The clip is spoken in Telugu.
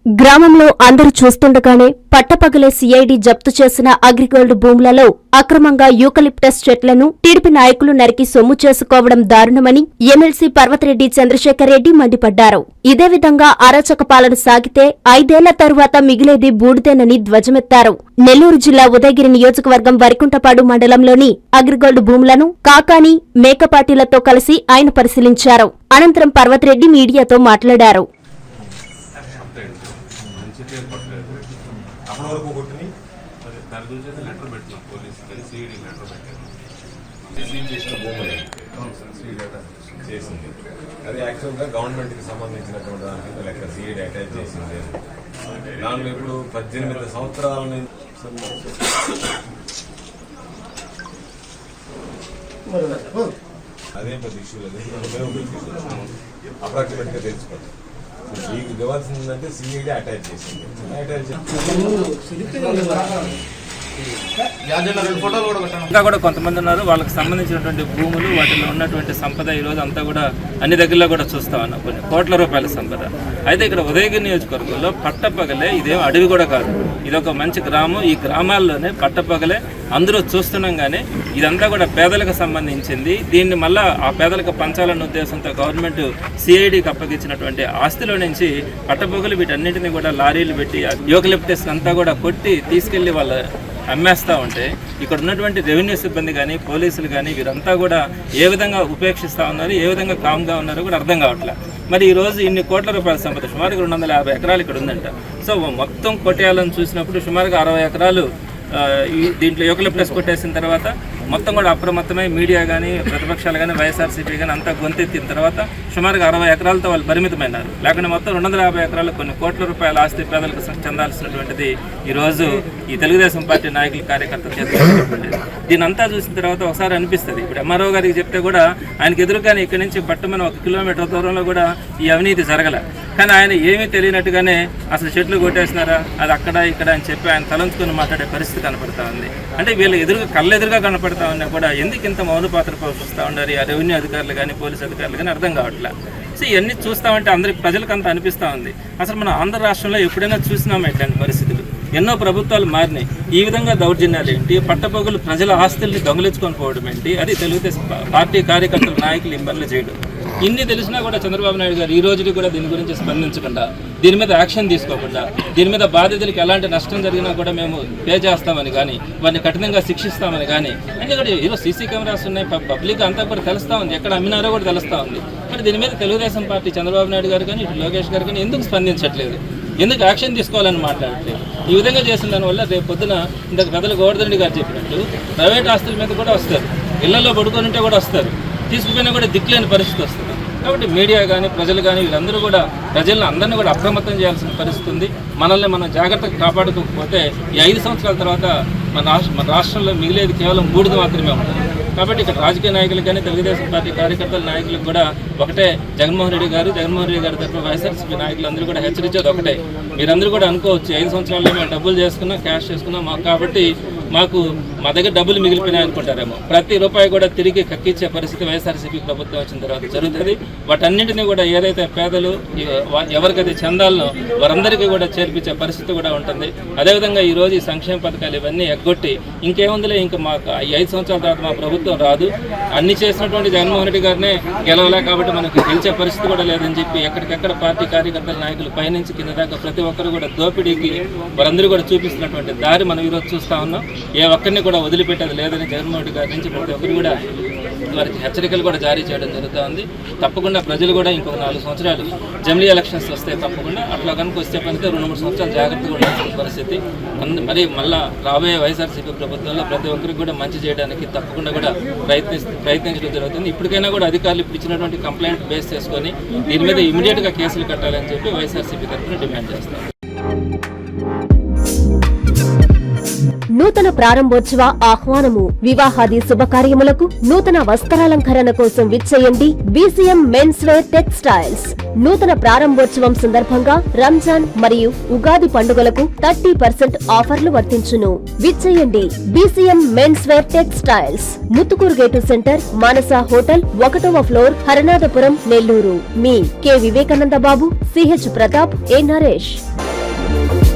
గ్రామంలో అందరూ చూస్తుండగానే పట్టపగలే సిఐడి జప్తు చేసిన అగ్రిగోల్డ్ భూములలో అక్రమంగా యూకలిప్టస్ చెట్లను టీడీపీ నాయకులు నరికి సొమ్ము చేసుకోవడం దారుణమని ఎమ్మెల్సీ పర్వతరెడ్డి చంద్రశేఖర్ రెడ్డి మండిపడ్డారు. ఇదే విధంగా అరాచక పాలన సాగితే 5 ఏళ్ల తరువాత మిగిలేది బూడిదేనని ధ్వజమెత్తారు. నెల్లూరు జిల్లా ఉదయగిరి నియోజకవర్గం వరికుంటపాడు మండలంలోని అగ్రిగోల్డ్ భూములను కాకాని, మేకపాటిలతో కలిసి ఆయన పరిశీలించారు. అనంతరం పర్వతరెడ్డి మీడియాతో మాట్లాడారు. అప్పటి వరకు కొట్టుని దాని గురించి అయితే లెటర్ పెడుతున్నాం పోలీసుకి, సిఐడి లెటర్ పెట్టాను. సీజ్ చేసిన భూములు చేసింది అది యాక్చువల్గా గవర్నమెంట్కి సంబంధించినటువంటి దాని కింద లెక్క సిఐడి అటాచ్ చేసింది. దానిలో ఇప్పుడు 18 సంవత్సరాల నుంచి అదేం పెద్ద ఇష్యూ లేదు, అప్రాక్సిమేట్గా తెలుసుకోండి. మీకు ఇవ్వాల్సిందంటే సిఐడి అటాచ్ చేసింది. ఇంకా కూడా కొంతమంది ఉన్నారు, వాళ్ళకి సంబంధించినటువంటి భూములు, వాటిలో ఉన్నటువంటి సంపద ఈ రోజు అంతా కూడా అన్ని దగ్గరలో కూడా చూస్తా ఉన్నాం, కొన్ని కోట్ల రూపాయల సంపద. అయితే ఇక్కడ ఉదయగిరి నియోజకవర్గంలో పట్టపగలే, ఇదేం అడవి కూడా కాదు, ఇదొక మంచి గ్రామం. ఈ గ్రామాల్లోనే పట్టపగలే అందరూ చూస్తున్నాం. కానీ ఇదంతా కూడా పేదలకు సంబంధించింది. దీన్ని మళ్ళా ఆ పేదలకు పంచాలన్న ఉద్దేశంతో గవర్నమెంట్ సిఐడికి అప్పగించినటువంటి ఆస్తిలో నుంచి పట్టపగలు వీటన్నింటినీ కూడా లారీలు పెట్టి యూకలిప్టస్ అంతా కూడా కొట్టి తీసుకెళ్లి వాళ్ళ అమ్మేస్తూ ఉంటే ఇక్కడ ఉన్నటువంటి రెవెన్యూ సిబ్బంది కానీ, పోలీసులు కానీ వీరంతా కూడా ఏ విధంగా ఉపేక్షిస్తూ ఉన్నారు, ఏ విధంగా కామ్గా ఉన్నారో కూడా అర్థం కావట్లేదు. మరి ఈ రోజు ఇన్ని కోట్ల రూపాయల సంపద, సుమారుగా 250 ఎకరాలు ఇక్కడ ఉందంట. సో మొత్తం కొట్టేయాలని చూసినప్పుడు సుమారుగా 60 ఎకరాలు దీంట్లో యూకలిప్టస్ కొట్టేసిన తర్వాత మొత్తం కూడా అప్రమత్తమై మీడియా కానీ, ప్రతిపక్షాలు కానీ, వైఎస్ఆర్సీపీ కానీ అంతా గొంతెత్తిన తర్వాత సుమారుగా 60 ఎకరాలతో వాళ్ళు పరిమితమైనారు. లేకుంటే మొత్తం 250 ఎకరాలు కొన్ని కోట్ల రూపాయల ఆస్తి పేదలకు చెందాల్సినటువంటిది ఈరోజు ఈ తెలుగుదేశం పార్టీ నాయకులు, కార్యకర్తలు చేస్తున్నటువంటిది. దీని అంతా చూసిన తర్వాత ఒకసారి అనిపిస్తుంది, ఇప్పుడు ఎంఆర్ఓ గారికి చెప్తే కూడా ఆయనకు ఎదురుగానే ఇక్కడి నుంచి పట్టమని 1 కిలోమీటర్ దూరంలో కూడా ఈ అవినీతి జరగలే. కానీ ఆయన ఏమీ తెలియనట్టుగానే అసలు చెట్లు కొట్టేసినారా, అది అక్కడ ఇక్కడ అని చెప్పి ఆయన తలంచుకొని మాట్లాడే పరిస్థితి కనపడతా ఉంది. అంటే వీళ్ళ కళ్ళెదురుగా కనపడతా ఉన్నా కూడా ఎందుకు ఇంత మౌన పాత్ర పోషిస్తూ ఉండాలి ఆ రెవెన్యూ అధికారులు కానీ, పోలీసు అధికారులు కానీ అర్థం కావట్లే. సో ఇవన్నీ చూస్తామంటే అందరికి ప్రజలకు అంత అనిపిస్తూ ఉంది. అసలు మన ఆంధ్ర రాష్ట్రంలో ఎప్పుడైనా చూసినామా ఇట్లాంటి పరిస్థితులు? ఎన్నో ప్రభుత్వాలు మారినాయి. ఈ విధంగా దౌర్జన్యాలు ఏంటి, పట్టపగలు ప్రజల ఆస్తుల్ని దొంగలించుకొని పోవడం ఏంటి, అది తెలుగుదేశం పార్టీ కార్యకర్తలు, నాయకులు ఇబ్బందులు చేయడం. ఇన్ని తెలిసినా కూడా చంద్రబాబు నాయుడు గారు ఈ రోజుకి కూడా దీని గురించి స్పందించకుండా, దీని మీద యాక్షన్ తీసుకోకుండా, దీని మీద బాధితులకు ఎలాంటి నష్టం జరిగినా కూడా మేము పే చేస్తామని కానీ, వారిని కఠినంగా శిక్షిస్తామని కానీ, అన్నీ కూడా ఈరోజు సీసీ కెమెరాస్ ఉన్నాయి, పబ్లిక్ అంతా కూడా తెలుస్తూ ఉంది, ఎక్కడ అమ్మినారో కూడా తెలుస్తూ ఉంది. మరి దీని మీద తెలుగుదేశం పార్టీ చంద్రబాబు నాయుడు గారు కానీ, ఇటు లోకేష్ గారు కానీ ఎందుకు స్పందించట్లేదు, ఎందుకు యాక్షన్ తీసుకోవాలని మాట్లాడట్లేదు? ఈ విధంగా చేసిన దానివల్ల రేపు పొద్దున ఇంతకు పెద్దలు గోవర్ధన్ రెడ్డి గారు చెప్పినట్టు ప్రైవేట్ ఆస్తుల మీద కూడా వస్తారు, ఇళ్లలో పడుకొని ఉంటే కూడా వస్తారు, తీసుకుపోయినా కూడా దిక్కులేని పరిస్థితి వస్తుంది. కాబట్టి మీడియా కానీ, ప్రజలు కానీ వీళ్ళందరూ కూడా ప్రజలను అందరినీ కూడా అప్రమత్తం చేయాల్సిన పరిస్థితి ఉంది. మనల్ని మనం జాగ్రత్తగా కాపాడుకోకపోతే ఈ 5 సంవత్సరాల తర్వాత మన రాష్ట్రంలో మిగిలేది కేవలం బూడిద మాత్రమే ఉంటుంది. కాబట్టి ఇక్కడ రాజకీయ నాయకులు కానీ, తెలుగుదేశం పార్టీ కార్యకర్తల నాయకులకు కూడా ఒకటే, జగన్మోహన్ రెడ్డి గారి తరఫున వైఎస్ఆర్సీపీ నాయకులందరూ కూడా హెచ్చరించేది ఒకటే, మీరందరూ కూడా అనుకోవచ్చు 5 సంవత్సరాల్లో మేము డబ్బులు చేసుకున్నాం, క్యాష్ చేసుకున్నాం, కాబట్టి మా దగ్గర డబ్బులు మిగిలిపోయినాయి అనుకుంటారేమో. ప్రతి రూపాయి కూడా తిరిగి కక్కిచ్చే పరిస్థితి వైఎస్ఆర్సీపీ ప్రభుత్వం వచ్చిన తర్వాత జరుగుతుంది. వాటన్నింటినీ కూడా ఏదైతే పేదలు ఎవరికైతే చెందాలనో వారందరికీ కూడా చేర్పించే పరిస్థితి కూడా ఉంటుంది. అదేవిధంగా ఈరోజు ఈ సంక్షేమ పథకాలు ఇవన్నీ ఎగ్గొట్టి ఇంకేముందిలే, ఇంకా మాకు 5 సంవత్సరాల తర్వాత మా ప్రభుత్వం రాదు, అన్ని చేసినటువంటి జగన్మోహన్ రెడ్డి గారినే గెలవలే కాబట్టి మనకు గెలిచే పరిస్థితి కూడా లేదని చెప్పి ఎక్కడికెక్కడ పార్టీ కార్యకర్తల నాయకులు పైనుంచి కింద దాకా ప్రతి ఒక్కరు కూడా దోపిడీకి వారందరూ కూడా చూపిస్తున్నటువంటి దారి మనం ఈరోజు చూస్తూ ఉన్నాం. ఏ ఒక్కరిని కూడా వదిలిపెట్టేది లేదని జగన్మోహన్ రెడ్డి గారి నుంచి ప్రతి ఒక్కరు కూడా వారికి హెచ్చరికలు కూడా జారీ చేయడం జరుగుతూ ఉంది. తప్పకుండా ప్రజలు కూడా ఇంకొక 4 సంవత్సరాలు జమిలీ ఎలక్షన్స్ వస్తే తప్పకుండా అట్లా కనుక వస్తే పనితే 2-3 సంవత్సరాలు జాగ్రత్తగా ఉండాల్సిన పరిస్థితి. మరి మళ్ళీ రాబోయే వైఎస్ఆర్సీపీ ప్రభుత్వంలో ప్రతి ఒక్కరికి కూడా మంచి చేయడానికి తప్పకుండా కూడా ప్రయత్నించడం జరుగుతుంది. ఇప్పటికైనా కూడా అధికారులు ఇప్పుడు ఇచ్చినటువంటి కంప్లైంట్ బేస్ చేసుకొని దీని మీద ఇమీడియట్గా కేసులు కట్టాలని చెప్పి వైఎస్ఆర్సీపీ తరఫున డిమాండ్ చేస్తారు. నూతన ప్రారంభోత్సవ ఆహ్వానము. వివాహాది శుభకార్యములకు నూతన వస్త్రాలంకరణ కోసం విచ్చేయండి బీసీఎం మెన్స్ వేర్ టెక్స్టైల్స్. నూతన ప్రారంభోత్సవం సందర్భంగా రంజాన్ మరియు ఉగాది పండుగలకు 30% ఆఫర్లు వర్తించును. విచ్చేయండి BCM men's wear textiles, Muthukur gate centre, Manasa hotel, 1వ ఫ్లోర్, హరనాథపురం, నెల్లూరు. మీ K Vivekananda Babu, CH Pratap, A Naresh. తెలిపారు.